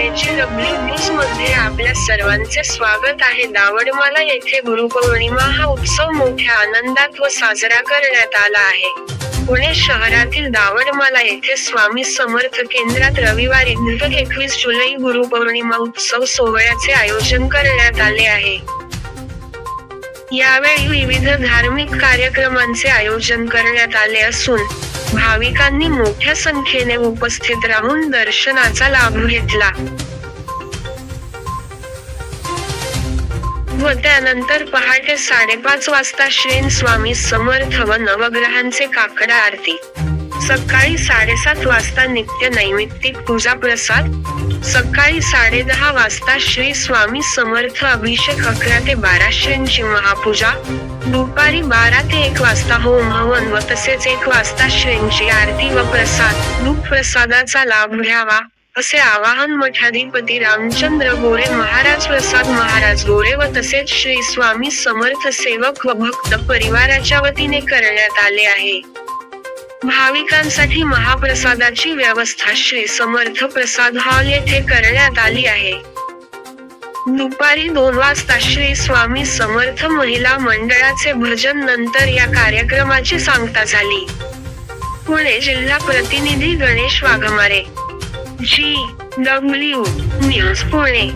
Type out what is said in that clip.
News मध्ये आपल्या सर्वांचे स्वागत आहे. दावडमाला येथे गुरुपौर्णिमा हा उत्सव मोठ्या आनंदात व साजरा करण्यात आला आहे. पुणे शहरातील दावडमाला येथे स्वामी समर्थ केंद्रात रविवारी दिनांक 21 जुलै गुरुपौर्णिमा उत्सव सोहळ्याचे आयोजन करण्यात आले आहे. यावेळी विविध धार्मिक कार्यक्रमांचे आयोजन करण्यात आले असून भाविकांनी मोठ्या संख्येने उपस्थित राहून दर्शनाचा लाभ घेतला व त्यानंतर पहाटे 5:30 वाजता श्री स्वामी समर्थ व नवग्रहांचे काकडा आरती, सकाळी 7:30 वाजता नित्य नैमित्तिक पूजा प्रसाद, सकाळी 10:30 वाजता श्री स्वामी समर्थ अभिषेक, 11 ते 12 श्रींची महापूजा, दुपारी 12 ते 1 वाजता होम हवन व तसेच 1 वाजता श्रींची आरती व प्रसाद. दूध प्रसादाचा लाभ घ्यावा असे आवाहन मठाधिपती रामचंद्र गोरे महाराज, प्रसाद महाराज गोरे व तसेच श्री स्वामी समर्थ सेवक व भक्त परिवाराच्या वतीने करण्यात आले आहे. भाविकांसाठी महाप्रसादाची व्यवस्था श्री समर्थ प्रसाद हॉल येथे करण्यात आली आहे. दुपारी 2 वाजता श्री स्वामी समर्थ महिला मंडळाचे भजन, नंतर या कार्यक्रमाची सांगता झाली. पुणे जिल्हा प्रतिनिधी गणेश वाघमारे, GW न्यूज पुणे.